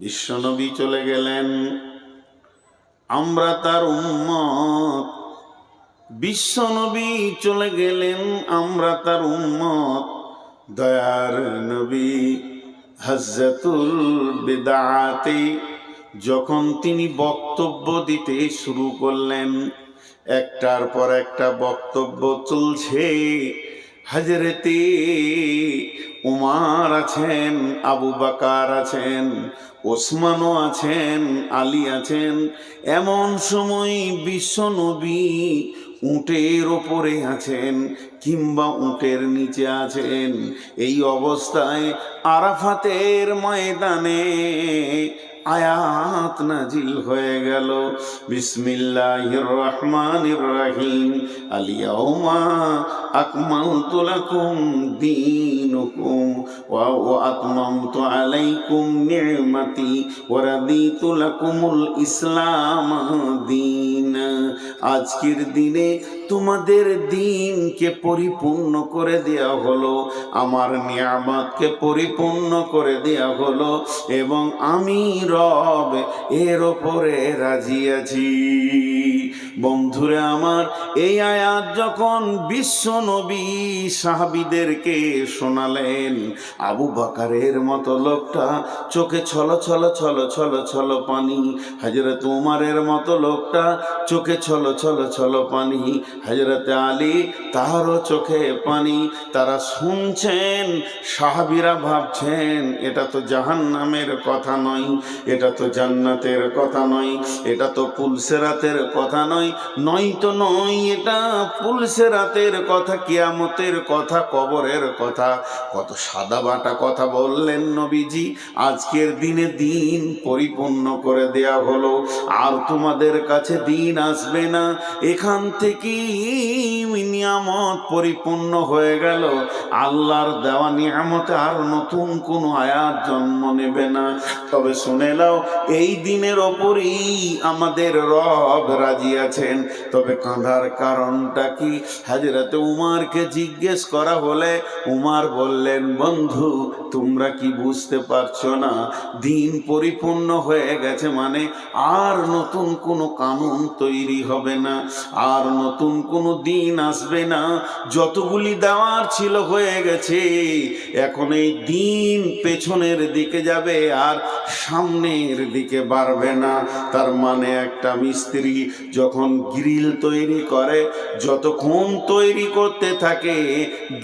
বিশ্বনবী চলে গেলেন, আমরা তার উম্মত। বিশ্বনবী চলে গেলেন, আমরা তার উম্মত। দয়ার নবী হজ্জাতুল বিদাতে যখন তিনি বক্তব্য দিতে শুরু করলেন, একটার পর একটা বক্তব্য চলছে। হযরতে উমর আছেন, আবু বকর আছেন, ওসমানও আছেন, আলী আছেন। এমন সময় বিশ্বনবী উটের ওপরে আছেন কিংবা উটের নিচে আছেন। এই অবস্থায় আরাফাতের ময়দানে আয়াত নাজিল হয়ে গেল, বিসমিল্লাহির রহমানির রহিম, আল-ইয়াউমা আকমালতু লাকুম দীনুকুম ওয়া আতমামতু আলাইকুম নি'মাতি ওয়া রাদিতু লাকুমুল ইসলাম দীন। আজকের দিনে তোমাদের দিনকে পরিপূর্ণ করে দেয়া হলো, আমার নিয়ামতকে পরিপূর্ণ করে দেয়া হলো, এবং আমি রব এর ওপরে রাজি আছি। বন্ধুরা আমার, এই আয়াত যখন বিশ্ব নবী সাহাবীদেরকে শোনালেন, আবু বকরের মতো লোকটা চোখে ছলো ছলো ছলো ছলো ছলো পানি, হযরত উমরের মতো লোকটা চোখে ছলো ছলো ছলো পানি, হযরত আলী তারও চোখে পানি। তারা শুনছেন, সাহাবীরা ভাবছেন এটা তো জাহান্নামের কথা নয়, এটা তো জান্নাতের কথা নয়, এটা তো পুলসেরাতের কথা নয়, নয়তো নয়, এটা পুলসেরাতের কথা, কিয়ামতের কথা, কবরের কথা। কত সাদা বাটা কথা বললেন নবীজি। আজকের দিনে দিন পরিপূর্ণ করে দেয়া হলো, আর তোমাদের কাছে দিন আসবে না। এখান থেকেই নিয়ামত পরিপূর্ণ হয়ে গেল। আল্লাহর দেওয়া নিয়ামতে আর নতুন কোনো আয়াত জন্ম নেবে না। তবে শুনে নাও, এই দিনের ওপরেই আমাদের রব রাজি আছেন। তবে কাঁদার কারণটা কি? হযরত উমরকে জিজ্ঞেস করা হলে উমর বললেন, বন্ধু তোমরা কি বুঝতে পারছো না? দিন পরিপূর্ণ হয়ে গেছে মানে আর নতুন কোনো কানুন তৈরি হবে না, আর নতুন কোনো দিন আসবে না। যতগুলি দেওয়ার ছিল হয়ে গেছে, এখন এই দিন পেছনের দিকে যাবে আর সামনের দিকে বাড়বে না। তার মানে একটা মিস্ত্রি যখন গ্রিল তৈরি করে, যতক্ষণ তৈরি করতে থাকে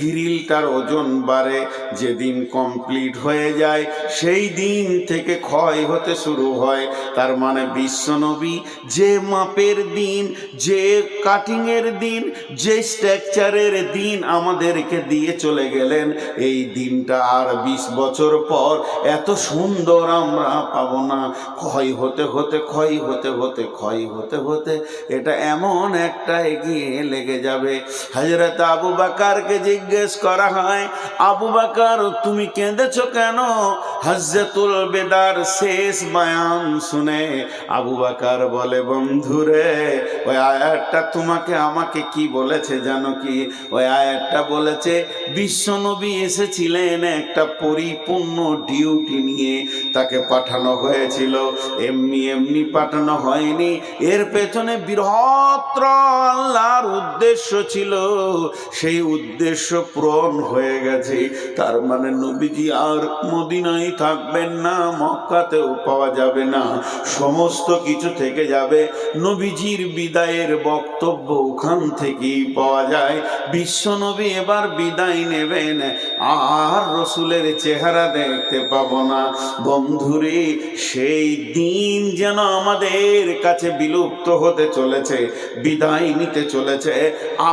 গ্রিলটার ওজন বাড়ে, যেদিন কমপ্লিট হয়ে যায় সেই দিন থেকে ক্ষয় হতে শুরু হয়। তার মানে বিশ্বনবী যে মাপের দিন, যে কাটিংয়ের দিন, যে স্ট্রাকচারের দিন আমাদেরকে দিয়ে চলে গেলেন, এই দিনটা আর 20 বছর পর এত সুন্দর আমরা পাবো না। ক্ষয় হতে হতে ক্ষয় হতে হতে ক্ষয় হতে হতে এটা এমন একটা এগিয়ে লেগে যাবে। হযরত আবু বকরকে জিজ্ঞেস করা হয়, আবু বকর তুমি কেঁদেছো কেন? হজ্জাতুল বেদার শেষ বয়ান শুনে আবু বকর বলে, বন্ধুরে ওই আয়াতটা তোমাকে আমাকে কি বলেছে জানো কি? ওই আয়াতটা বলেছে বিশ্বনবী এসেছিলেন একটা পরিপূর্ণ ডিউটি নিয়ে, তাকে পাঠানো হয়েছিল, এমনি এমনি পাঠানো হয়নি। এর পেছনে বৃহত্তর আল্লাহর উদ্দেশ্য ছিল, সেই উদ্দেশ্য পূরণ হয়ে গেছে। তার মানে নবীজি আর মদিনায় থাকবেন না, মক্কাতেও পাওয়া যাবে না, সমস্ত কিছু থেকে যাবে। নবীজির বিদায়ের বক্তব্য ওখান থেকেই পাওয়া যায়। বিশ্বনবী এবার বিদায় নেবেন, আর রসুলের চেহারা দেখতে পাবো না। বন্ধুরে, সেই দিন যেন আমাদের কাছে বিলুপ্ত হতে চলেছে, বিদায় নিতে চলেছে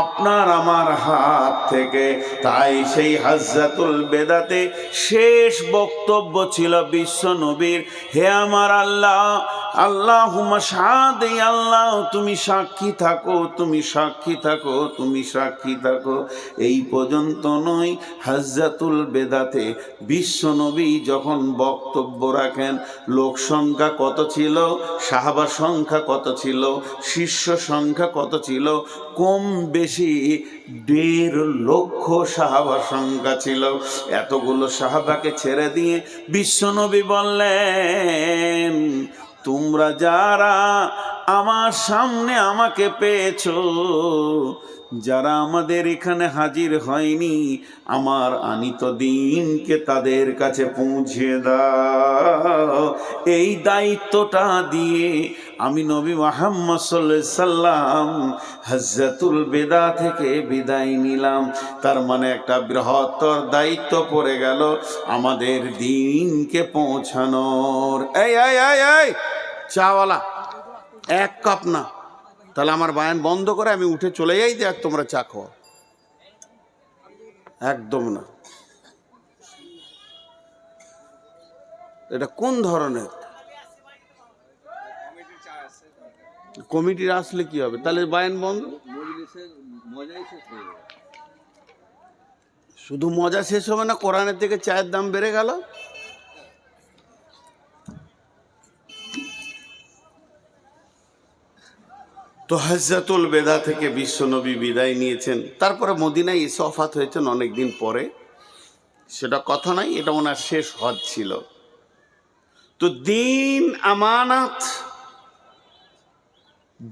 আপনার আমার হাত থেকে। তাই সেই হজ্জাতুল বেদাতে শেষ বক্তব্য ছিল বিশ্বনবীর, হে আমার আল্লাহ, আল্লাহুম্মা শাহাদ, আল্লাহ তুমি সাক্ষী থাকো, তুমি সাক্ষী থাকো, তুমি সাক্ষী থাকো। এই পর্যন্ত নয়, হজ্জাতুল বেদাতে বিশ্বনবী যখন বক্তব্য রাখেন, লোক সংখ্যা কত ছিল, সাহাবা সংখ্যা কত ছিল, শিষ্য সংখ্যা কত ছিল? কম বেশি 1.5 লক্ষ সাহাবা সংখ্যা ছিল। এতগুলো সাহাবাকে ছেড়ে দিয়ে বিশ্বনবী বললেন, তোমরা যারা আমার সামনে আমাকে পেয়েছো, যারা আমাদের এখানে হাজির হয়নি, আমার আনিত দিনকে তাদের কাছে পৌঁছে দাও। এই দায়িত্বটা দিয়ে আমি নবী মুহাম্মদ সাল্লাল্লাহু আলাইহি সাল্লাম হজ্জাতুল বিদা থেকে বিদায় নিলাম। তার মানে একটা বৃহত্তর দায়িত্ব পড়ে গেল আমাদের দিনকে পৌঁছানোর। এই এই এই এই চাওয়ালা, এক কাপ না, তাহলে আমার বায়ান বন্ধ করে আমি উঠে চলে যাই, যে আর তোমরা চা খাও। একদম না। এটা কোন ধরনের? কমিটির আসলে কি হবে? তাহলে বায়ান বন্ধ। শুধু মজা শেষ হবে না, কোরআনের থেকে চায়ের দাম বেড়ে গেল। তো হজ্জাতুল বেদা থেকে বিশ্বনবী বিদায় নিয়েছেন, তারপরে মদিনায় এসে ওফাত হয়েছেন অনেকদিন পরে, সেটা কথা নাই, এটা ওনার শেষ হজ ছিল। তো দিন আমানত,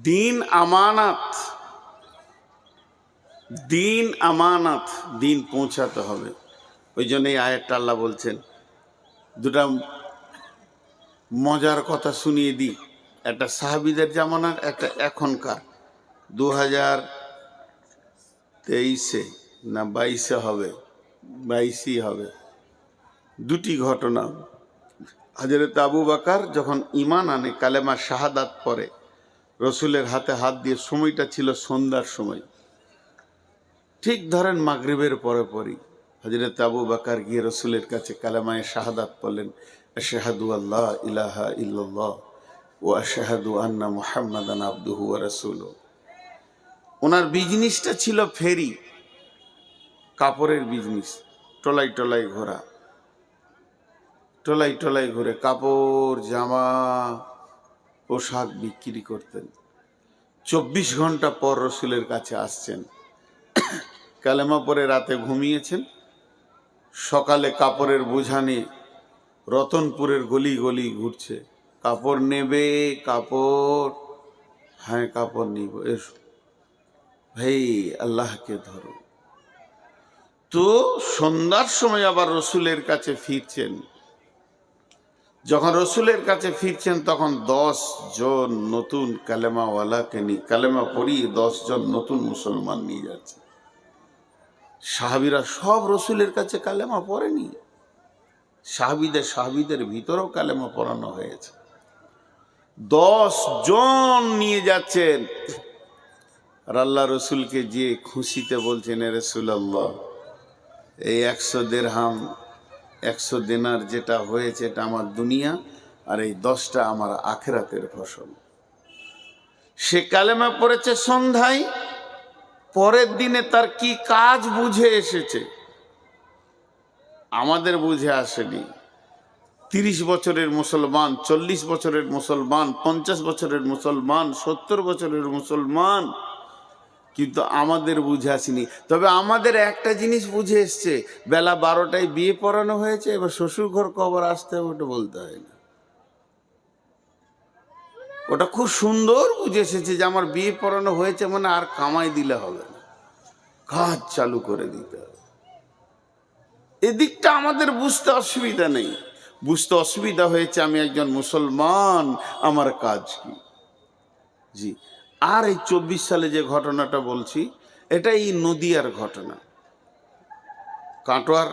দিন আমানত, দিন আমানত, দিন পৌঁছাতে হবে। ওই জন্য এই আয়াতটা আল্লাহ বলছেন। দুটা মজার কথা শুনিয়ে দিই, একটা সাহাবীদের জামানার, একটা এখনকার 2023 না 22 হবে, 22 হবে। দুটি ঘটনা। হযরত আবু বকর যখন ঈমান আনে, কালেমা শাহাদাত পড়ে, রসুলের হাতে হাত দিয়ে, সময়টা ছিল সন্ধ্যার সময়, ঠিক ধরেন মাগরিবের পরে পরই হযরত আবু বকর গিয়ে রসুলের কাছে কালেমায়ে শাহাদাত পড়লেন, আশহাদু আল্লা ইলাহা ইল্লাল্লাহ ও আশহাদু আন্না মুহাম্মাদান আবদুহু ওয়া রাসূলুহু। ওনার বিজনেসটা ছিল ফেরি, কাপড়ের বিজনেস, টলাই টলাই ঘোরা, টলাই টলাই ঘুরে কাপড়, জামা, পোশাক বিক্রি করতেন। 24 ঘন্টা পর রসুলের কাছে আসছেন, কালেমা পরে রাতে ঘুমিয়েছেন, সকালে কাপড়ের বোঝা নিয়ে রতনপুরের গলি গলি ঘুরছে, কাপড় নেবে, কাপড়, হ্যাঁ কাপড় নিব, এসো ভাই আল্লাহকে ধরো। তো সন্ধ্যার সময় আবার রসুলের কাছে ফিরছেন। যখন রসুলের কাছে ফিরছেন তখন 10 জন নতুন কালেমাওয়ালাকে নিয়ে, কালেমা পড়িয়ে 10 জন নতুন মুসলমান নিয়ে যাচ্ছে। সাহাবীরা সব রসুলের কাছে কালেমা পড়েনি, সাহাবীদের ভিতরেও কালেমা পড়ানো হয়েছে। 10 জন নিয়ে যাচ্ছেন, আর আল্লাহ রসুলকে যে খুশিতে বলছেন, এ রাসূলুল্লাহ, এই 100 দিরহাম, 100 দিনার যেটা হয়েছে এটা আমার দুনিয়া, আর এই 10টা আমার আখিরাতের ফসল। সে কালেমা পড়েছে সন্ধ্যায়, পরের দিনে তার কি কাজ বুঝে এসেছে, আমাদের বুঝে আসেনি। 30 বছরের মুসলমান, 40 বছরের মুসলমান, 50 বছরের মুসলমান, 70 বছরের মুসলমান, কিন্তু আমাদের বুঝে আসেনি। তবে আমাদের একটা জিনিস বুঝে এসছে, বেলা 12টায় বিয়ে পড়ানো হয়েছে, এবার শ্বশুর ঘর কবর আসতে হবে, ওটা বলতে হয় না। ওটা খুব সুন্দর বুঝে এসেছে যে আমার বিয়ে পড়ানো হয়েছে মানে আর কামাই দিলে হবে না, কাজ চালু করে দিতে হবে। এদিকটা আমাদের বুঝতে অসুবিধা নেই, বুঝতে অসুবিধা হয়েছে আমি একজন মুসলমান, আমার কাজ কি। জি। আর এই 24 সালে যে ঘটনাটা বলছি, এটা এই নদিয়ার ঘটনা। কাটোয়ার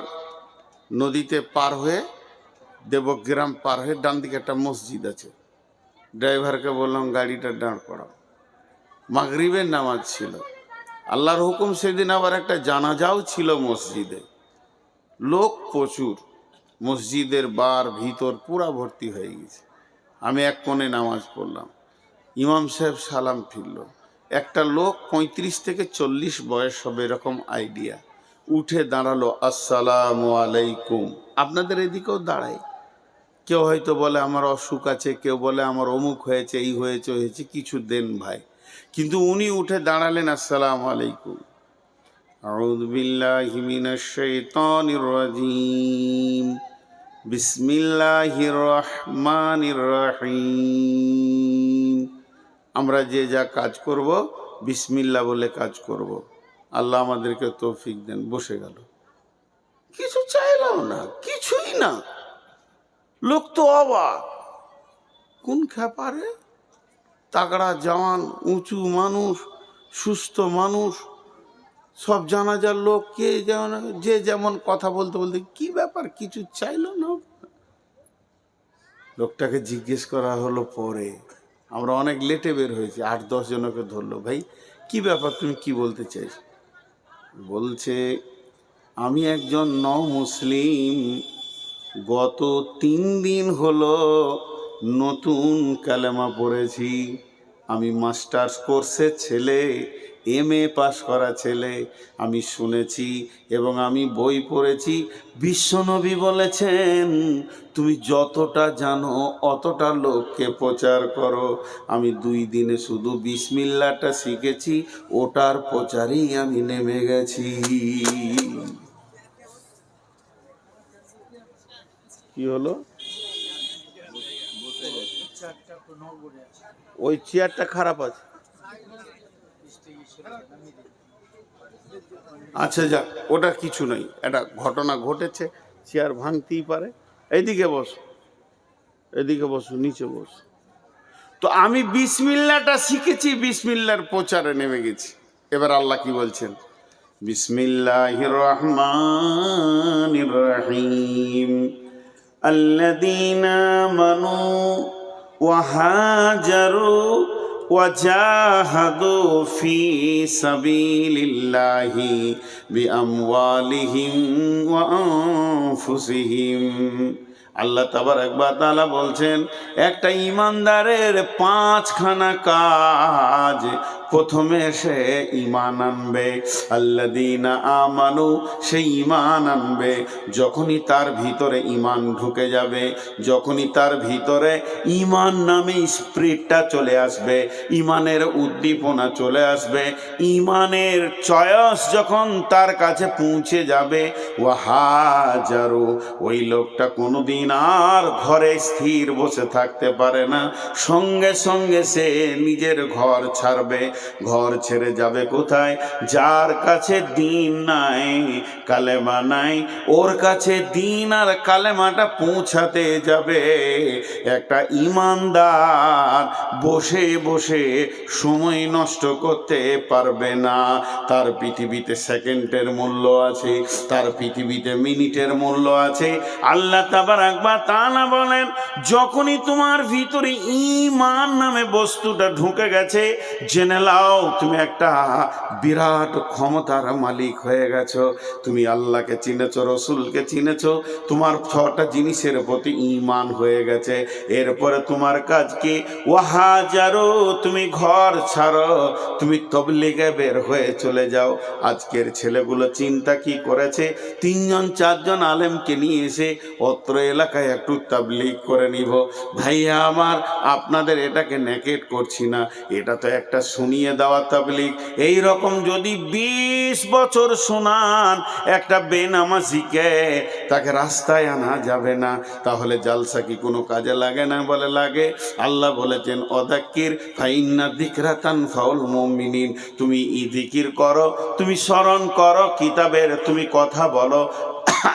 নদীতে পার হয়ে, দেবগ্রাম পার হয়ে ডান দিকে একটা মসজিদ আছে, ড্রাইভারকে বললাম গাড়িটা দাঁড় করাও। মাগরিবের নামাজ ছিল, আল্লাহর হুকুম সেদিন আবার একটা জানাজাও ছিল মসজিদে, লোক প্রচুর, মসজিদের বার ভিতর পুরা ভর্তি হয়ে গেছে। আমি এক কোণে নামাজ পড়লাম, ইমাম সাহেব সালাম ফিরল, একটা লোক 35 থেকে 40 বয়স হবে এরকম আইডিয়া, উঠে দাঁড়ালো, আসসালামু আলাইকুম। আপনাদের এদিকেও দাঁড়ায়, কেউ হয়তো বলে আমার অসুখ আছে, কেউ বলে আমার অমুক হয়েছে, এই হয়েছে হয়েছে, কিছু দেন ভাই, কিন্তু উনি উঠে দাঁড়ালেন, আসসালামু আলাইকুম। আউযু বিল্লাহি মিনাশ শাইতানির রাজীম, বিসমিল্লাহির রহমানির রহিম। আমরা যে যা কাজ করব বিসমিল্লাহ বলে কাজ করব। আল্লাহ আমাদেরকে তৌফিক দেন। বসে গেল, কিছু চাইলাম না, কিছুই না। লোক তো অবাক, কোন খেপারে, তাগড়া জওয়ান, উঁচু মানুষ, সুস্থ মানুষ, সব জানাজার লোক, কে যেমন যে যেমন কথা বলতে বলতে, কি ব্যাপার, কিছু চাইলো না। লোকটাকে জিজ্ঞেস করা হলো পরে, আমরা অনেক লেটে বের হয়েছি, 8-10 জনকে ধরলো, ভাই কি ব্যাপার, তুমি কি বলতে চাইছো? বলছে, আমি একজন মুসলিম, গত 3 দিন হলো নতুন কালেমা পড়েছি। আমি মাস্টার্স কোর্সের ছেলে, MA পাস করা ছেলে। আমি শুনেছি এবং আমি বই পড়েছি, বিশ্বনবী বলেছেন তুমি যতটা জানো অতটা লোককে প্রচার করো। আমি 2 দিনে শুধু বিসমিল্লাহটা শিখেছি, ওটার প্রচারেই আমি নেমে গেছি। কি হলো? ওই চেয়ারটা খারাপ আছে। আচ্ছা যাক, ওটা কিছু নয়, একটা ঘটনা ঘটেছে, চেয়ার ভাঙতেই পারে। এইদিকে বসো, এদিকে বসো, নিচে বসো। তো আমি বিসমিল্লাহটা শিখেছি, বিসমিল্লাহর প্রচারে নেমে গেছি। এবার আল্লাহ কি বলছেন? বিসমিল্লাহির রহমানির রহিম। আল্লাযীনা আমানু ওয়া হাজারু ওয়া জাহাদু ফি সাবিলিল্লাহি বিআমওয়ালিহিম ওয়া আনফুসিহিম। আল্লাহ তাবারক ওয়া তাআলা বলছেন, একটা ইমানদারের 5খানা কাজ। প্রথমে সে ঈমান আনবে, আল্লাযীনা আমানু, সে ঈমান আনবে। যখনই তার ভিতরে ঈমান ঢুকে যাবে, যখনই তার ভিতরে ঈমান নামে স্পিরিটটা চলে আসবে, ঈমানের উদ্দীপনা চলে আসবে, ঈমানের চয়েস যখন তার কাছে পৌঁছে যাবে, ওয়াহাজারু, ওই লোকটা কোনোদিন আর ঘরে স্থির বসে থাকতে পারে না। সঙ্গে সঙ্গে সে নিজের ঘর ছাড়বে। ঘর ছেড়ে যাবে কোথায়? যার কাছে দিন নাই, কালেমা নাই, ওর কাছে দিন আর কালেমাটা পৌঁছাতে যাবে। একটা ঈমানদার বসে বসে সময় নষ্ট করতে পারবে না। তার পৃথিবীতে সেকেন্ডের মূল্য আছে, তার পৃথিবীতে মিনিটের মূল্য আছে। আল্লাহ তাবারক ওয়া তাআলা বলেন, যখনই তোমার ভিতরে ঈমান নামে বস্তুটা ঢুকে গেছে, জেনে লাও তুমি একটা বিরাট ক্ষমতার মালিক হয়ে গেছো। তুমি আল্লাহকে চিনেছো, রসুলকে চিনেছো, তোমার 6টা জিনিসের প্রতি ঈমান হয়ে গেছে। এরপরে তোমার কাজ কি? ওয়াহাজারু, তুমি ঘর ছাড়ো, তুমি তবলিগে বের হয়ে চলে যাও। আজকের ছেলেগুলো চিন্তা কি করেছে, 3-4জন আলেমকে নিয়ে এসে অত্র এলাকায় একটু তাবলিগ করে নিব। ভাইয়া আমার, আপনাদের এটাকে নেকেট করছি না, এটা তো একটা শুনিয়ে দেওয়া তাবলিগ। এই রকম যদি 20 বছর শোনান একটা বেনামাজিকে, তাকে রাস্তায় আনা যাবে না, তাহলে জালসা কি কোনো কাজে লাগে না? বলে লাগে। আল্লাহ বলেছেন, অযাক্কির ফাইন্না যিকরা তানফাউল মুমিনিন। তুমি জিকির করো, তুমি স্মরণ করো, কিতাবের তুমি কথা বলো,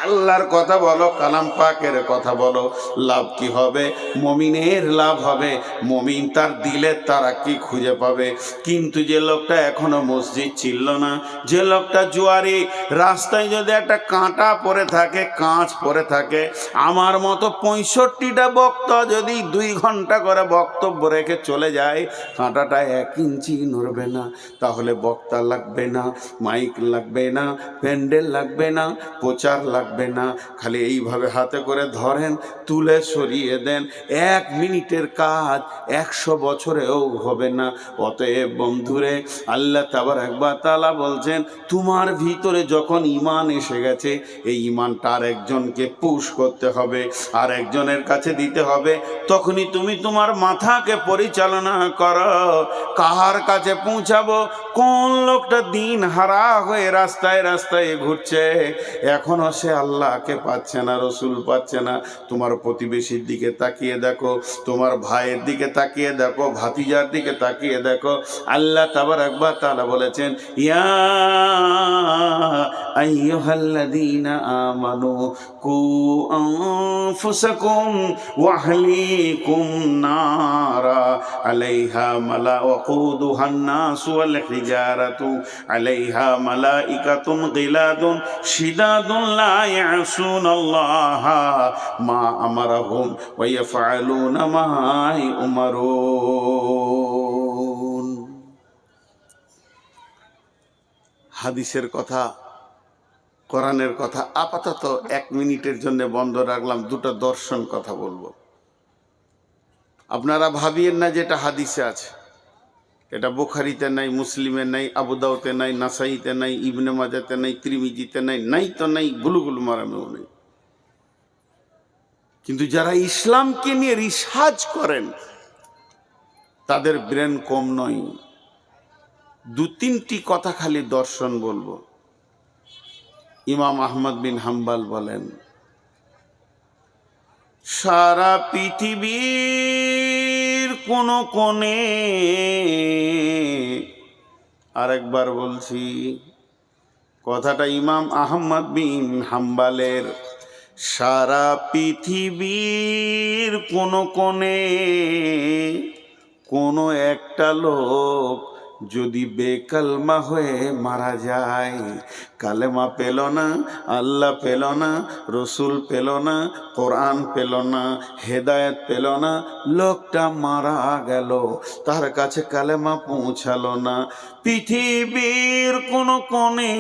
আল্লাহর কথা বলো, কালাম পাকের কথা বলো, লাভ কি হবে? মমিনের লাভ হবে। মমিন তার দিলের তারাক্কি খুঁজে পাবে। কিন্তু যে লোকটা এখনো মসজিদ চিনল না, যে লোকটা জুয়ারি, রাস্তায় যদি একটা কাঁটা পড়ে থাকে, কাঁচ পড়ে থাকে, আমার মতো 65টা বক্তা যদি 2 ঘন্টা করে বক্তব্য রেখে চলে যায়, কাঁটাটা 1 ইঞ্চি নড়বে না। তাহলে বক্তা লাগবে না, মাইক লাগবে না, প্যান্ডেল লাগবে না, প্রচার লাগবে না। খালি এইভাবে হাতে করে ধরেন, তুলে সরিয়ে দেন। 1 মিনিটের কাজ 100 বছরেও হবে না। অতএব বন্ধুরে, আল্লাহ তাবারক ওয়া তাআলা বলছেন, তোমার ভিতরে যখন ঈমান এসে গেছে, এই ঈমানটা আর একজনকে পুশ করতে হবে, আর একজনের কাছে দিতে হবে। তখনই তুমি তোমার মাথাকে পরিচালনা করো, কার কাছে পৌঁছাবো। কোন লোকটা দিন হারা হয়ে রাস্তায় রাস্তায় ঘুরছে, এখনো সে সে আল্লাহকে পাচ্ছে না, রসুল পাচ্ছে না। তোমার প্রতিবেশীর দিকে তাকিয়ে দেখো, তোমার ভাইয়ের দিকে তাকিয়ে দেখো, ভাতিজার দিকে তাকিয়ে দেখো। আল্লাহ তাবারক ওয়া তাআলা বলেছেন, ইয়া আইয়ুহাল্লাযীনা আমানু কু আনফুসাকুম ওয়া আহলিকুম নারা আলাইহা ওয়াকুদুহান নাস ওয়াল হিজারাতু আলাইহা মালাইকাতুন গিলাদুন শিদাদুন লা ইয়াসুনাল্লাহা মা আমারাহুম ওয়া ইয়াফআলুনা মা ইউমারুন। হাদিসের কথা, কোরআনের কথা আপাতত 1 মিনিটের জন্য বন্ধ রাখলাম, দুটো দর্শন কথা বলবো। আপনারা ভাবিয়েন না যে এটা হাদিসে আছে, এটা বুখারীতে নাই, মুসলিমে নাই, আবু দাউদে নাই, নাসাইতে নাই, ইবনে মাজাতে নাই, তিরমিজিতে নাই, নাই তো নাই, গুলুগুলু মারামেও নেই। কিন্তু যারা ইসলামকে নিয়ে রিসার্চ করেন তাদের ব্রেন কম নয়। 2-3টি কথা খালি দর্শন বলবো। ইমাম আহমদ বিন হাম্বল বলেন, সারা পৃথিবীর কোন কোণে, আরেকবার বলছি কথাটা ইমাম আহমদ বিন হাম্বলের, সারা পৃথিবীর কোন কোণে কোনো একটা লোক যদি বেকালমা হয়ে মারা যায়, কালেমা পেল না, আল্লাহ পেল না, রসুল পেল না, কোরআন পেল না, হেদায়েত পেল না, লোকটা মারা গেল, তার কাছে কালেমা পৌঁছালো না। পৃথিবীর কোনো কোণে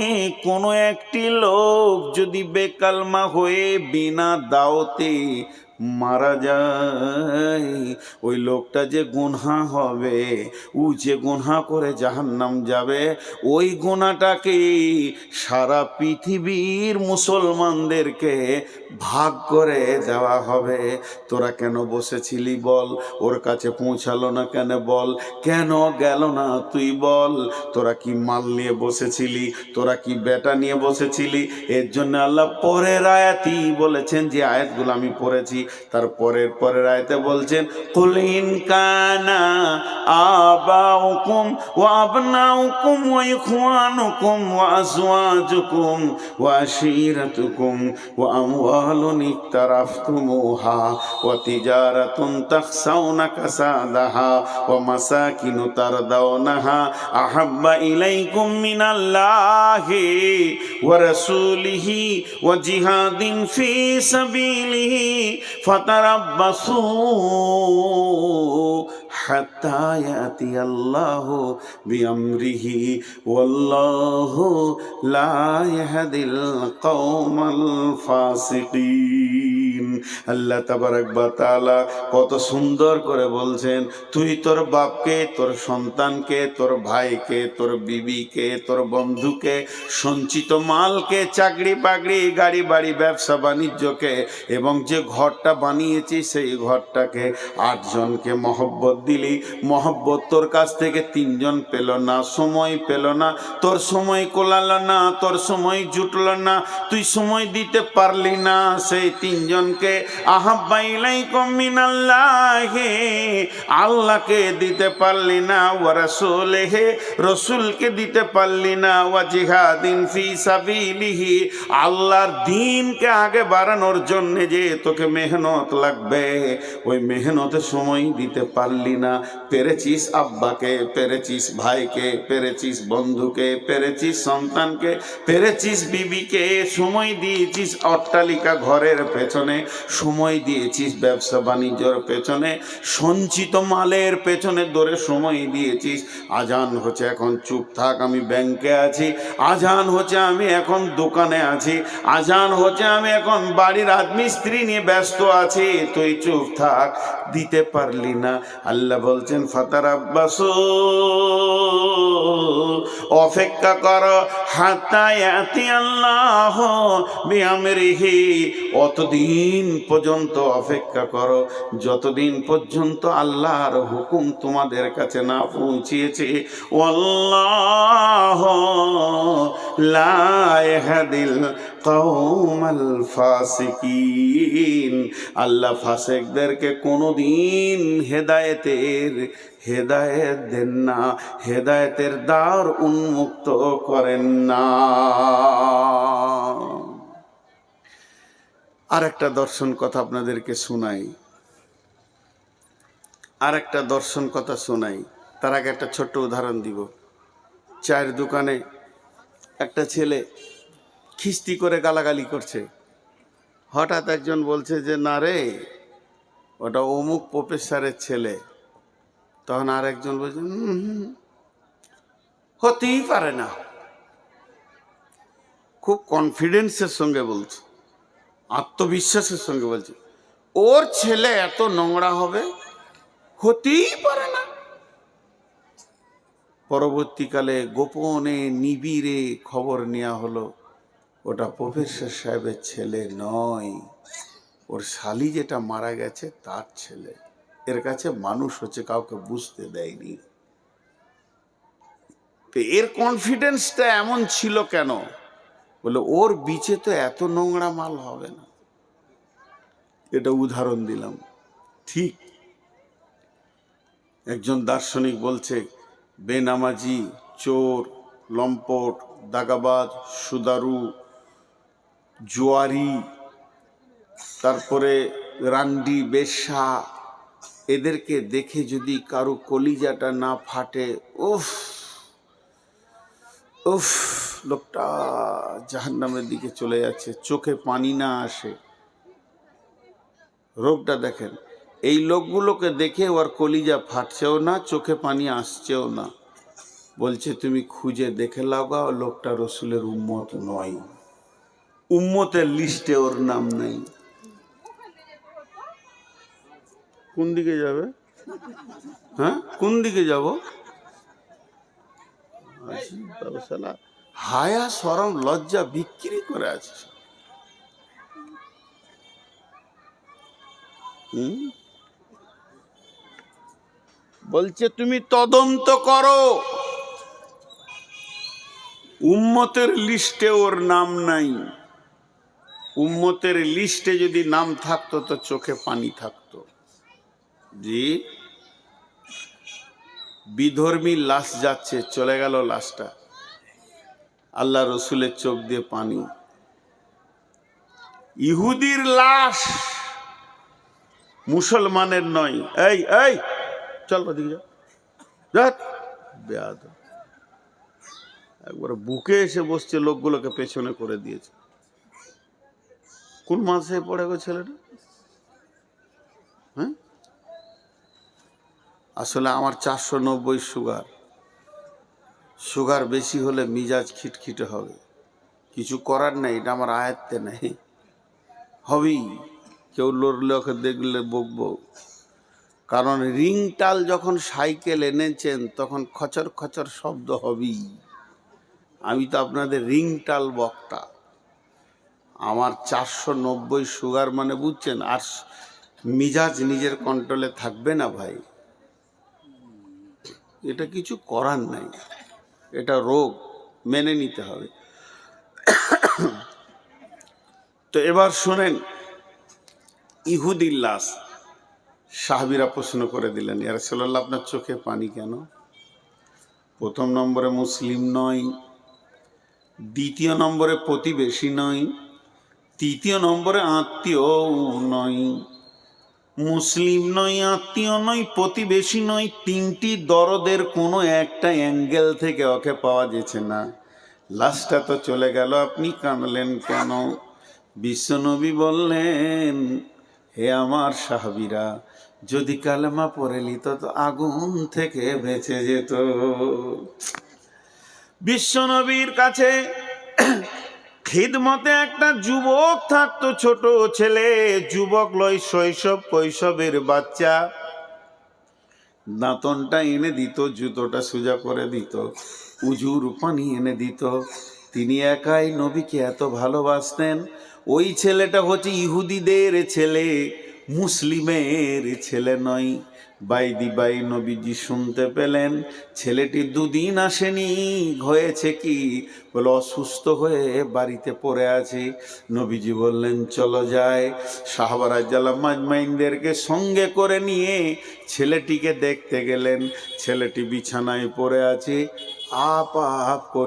কোনো একটি লোক যদি বেকালমা হয়ে বিনা দাওতে মারা যায়, ওই লোকটা যে গুনহা হবে, ও যে গুনহা করে জাহান্নাম যাবে, ওই গুনাহটাকে সারা পৃথিবীর মুসলমানদেরকে ভাগ করে দেওয়া হবে। তোরা কেন বসেছিলি বল, ওর কাছে পৌঁছালো না কেন বল, কেন গেল না তুই বল, তোরা কি মাল নিয়ে বসেছিলি, তোরা কি বেটা নিয়ে বসেছিলি? এর জন্য আল্লাহ পরের আয়াতই বলেছেন, যে আয়াতগুলো আমি পড়েছি তার পরের আয়াতে বলছেন, কুল ইন কানা আবাউকুম ওয়া আবনাউকুম ওয়া ইখওয়ানুকুম ওয়া আজওয়াজুকুম ওয়া আশীরাতুকুম ওয়া আমওয়ালুন ইকতারাফতুমুহা ওয়া তিজারাতুন তাখসাউনা কাসাদাহা ওয়া মাসাকিনু তারদাউনাহা আহাব্বা ইলাইকুম মিনাল্লাহি ওয়া রাসূলিহি ওয়া জিহাদিন ফি সাবিলিহি ফাতারাব্বাসু হাত্তা ইয়াতিয়াল্লাহু বিআমরিহি ওয়াল্লাহু লা ইয়াহদিল কওমাল ফাসিকিন। আল্লাহ তাবারক ওয়া তাআলা কত সুন্দর করে বলছেন, তুই তোর বাপকে, তোর সন্তানকে, তোর ভাইকে, তোর বিবিকে, তোর বন্ধুকে, সঞ্চিত মালকে, চাকরি বাকরি, গাড়ি বাড়ি, ব্যবসা বাণিজ্যকে, এবং যে ঘরটা বানিয়েছি সেই ঘরটাকে 8 জনকে মহব্বত দিলি, মহব্বত তোর কাছ থেকে 3 জন পেল না, সময় পেল না, তোর সময় কোলালো না, তোর সময় জুটল না, তুই সময় দিতে পারলি না সেই 3 জনকে। আহাব্বা ইলাইকুম মিনাল্লাহি, আল্লাহকে দিতে পারলি না, ওয়া রাসূলিহি, রসুলকে দিতে পারলি না, ওয়া জিহাদিন ফি সাবিলিহি, আল্লাহর দ্বীনকে আগে বাড়ানোর জন্য যে তোকে মেহনত লাগবে, ওই মেহনতে সময় দিতে পারলি না। পেরেছিস আব্বাকে, পেরেছিস ভাইকে, পেরেছিস বন্ধুকে, পেরেছিস সন্তানকে, পেরেছিস বিবিকে, সময় দিয়েছিস অট্টালিকা ঘরের পেছনে, সময় দিয়েছিস ব্যবসা বাণিজ্যের পেছনে, সঞ্চিত মালের পেছনে দৌড়ে সময় দিয়েছিস। আজান হচ্ছে এখন চুপ থাক, আমি ব্যাংকে আছি, আজান হচ্ছে আমি এখন দোকানে আছি, আজান হচ্ছে আমি এখন বাড়ির রাজমিস্ত্রি নিয়ে ব্যস্ত আছি, তুই চুপ থাক, দিতে পারলি না। আল্লাহ বলছেন, ফাতারাব্বাসু, অপেক্ষা করো, হাত্তা ইয়াতিয়াল্লাহু বিআমরিহি, অতদিন পর্যন্ত অপেক্ষা করো যতদিন পর্যন্ত আল্লাহর হুকুম তোমাদের কাছে না পৌঁছিয়েছে। ওয়াল্লাহু লা ইয়াহদিল কওমাল ফাসিকিন, আল্লাহ ফাসিকদেরকে কোনোদিন হেদায়েত দেন না, হেদায়েতের দ্বার উন্মুক্ত করেন না। আর একটা দর্শন কথা আপনাদেরকে শোনাই, তার আগে একটা ছোট্ট উদাহরণ দিব। চায়ের দোকানে একটা ছেলে খিস্তি করে গালাগালি করছে। হঠাৎ একজন বলছে যে না রে, ওটা অমুক প্রফেসরের ছেলে। তখন আর একজন বলছে হতেই পারে না। খুব কনফিডেন্সের সঙ্গে বলছে, আত্মবিশ্বাসের সঙ্গে বলছে, ওর ছেলে এত নোংরা হবে, হতেই পারে না। পরবর্তীকালে গোপনে নিবিড়ে খবর নেওয়া হলো, ওটা প্রফেসর সাহেবের ছেলে নয়, ওর শালি যেটা মারা গেছে তার ছেলে। এর কাছে মানুষ হচ্ছে, কাউকে বুঝতে দেয়নি। এর কনফিডেন্সটা এমন ছিল কেন? বলে ওর বিচে তো এত নোংরা মাল হবে না। এটা উদাহরণ দিলাম। ঠিক একজন দার্শনিক বলছে, বেনামাজি, চোর, লম্পট, দাগাবাজ, সুদারু, জুয়ারি, তারপরে রান্ডি, বেশ্যা, এদেরকে দেখে যদি কারো কলিজাটা না ফাটে, উফ উফ, লোকটা জাহান্নামের দিকে চলে যাচ্ছে, চোখে পানি না আসে। রোগটা দেখেন, এই লোকগুলোকে দেখে ওর কলিজা ফাটছেও না, চোখে পানি আসছেও না। বলছে তুমি খুঁজে দেখে লাগাও, লোকটা রসুলের উম্মত নয়, উম্মতের লিস্টে ওর নাম নেই। কোন দিকে যাবে? হ্যাঁ, কোন দিকে যাব? হায়া শরম লজ্জা বিক্রি করে আছে। বলছে তুমি তদন্ত করো, উম্মতের লিস্টে ওর নাম নাই। উম্মতের লিস্টে যদি নাম থাকতো তো চোখে পানি থাকতো। জি, বিধর্মী লাশ যাচ্ছে, চলে গেল লাশটা, আল্লাহ রসুলের চোখ দিয়ে পানি। ইহুদির লাশ, মুসলমানের নয়। এই এই চল ওদিকে যা, বেয়াদব। একবার বুকে এসে বসছে, লোকগুলোকে পেছনে করে দিয়েছে। কোন মাসে পড়ে গো ছেলেটা? হ্যাঁ, আসলে আমার 490 সুগার। সুগার বেশি হলে মিজাজ খিটখিটে হবে, কিছু করার নেই, এটা আমার আয়ত্তে নেই, হবেই। কেউ লড়লে ওকে দেখলে বকবো। কারণ রিংটাল যখন সাইকেল এনেছেন তখন খচর খচর শব্দ হবেই। আমি তো আপনাদের রিংটাল বক্তা। আমার 490 সুগার মানে বুঝছেন, আর মিজাজ নিজের কন্ট্রোলে থাকবে না ভাই। এটা কিছু করার নাই, এটা রোগ, মেনে নিতে হবে। তো এবার শোনেন, ইহুদির লাশ। সাহাবীরা প্রশ্ন করে দিলেন, ইয়া রাসূলুল্লাহ আপনার চোখে পানি কেন? প্রথম নম্বরে মুসলিম নয়, দ্বিতীয় নম্বরে প্রতিবেশী নয়, তৃতীয় নম্বরে আত্মীয় নয়। মুসলিম নয়, আত্মীয় নয়, প্রতিবেশী নয়, তিনটি দরদের কোনো একটা অ্যাঙ্গেল থেকে ওকে পাওয়া যেছে না। লাশটা তো চলে গেল, আপনি কাঁদলেন কেন? বিশ্বনবী বললেন, হে আমার সাহাবীরা, যদি কালেমা পড়ে নিত তো আগুন থেকে বেঁচে যেত। বিশ্বনবীর কাছে খিদমতে একটা যুবক থাকতো, ছোট ছেলে, যুবক লয়, শৈশব কৈশবের বাচ্চা। দাঁতনটা এনে দিত, জুতোটা সোজা করে দিত, উজুর পানি এনে দিত। তিনি একাই নবীকে এত ভালোবাসতেন। ওই ছেলেটা হচ্ছে ইহুদিদের ছেলে, মুসলিমের ছেলে নয়। বাইদি বাই নবীজি শুনতে পেলেন ছেলেটি দুদিন আসেনি, হয়েছে কি? বলে অসুস্থ হয়ে বাড়িতে পড়ে আছে। নবীজি বললেন চলো যায়। সাহাবারা জালাম মাজমাইনদেরকে সঙ্গে করে নিয়ে ছেলেটিকে দেখতে গেলেন। ছেলেটি বিছানায় পড়ে আছে, আপ আপ করে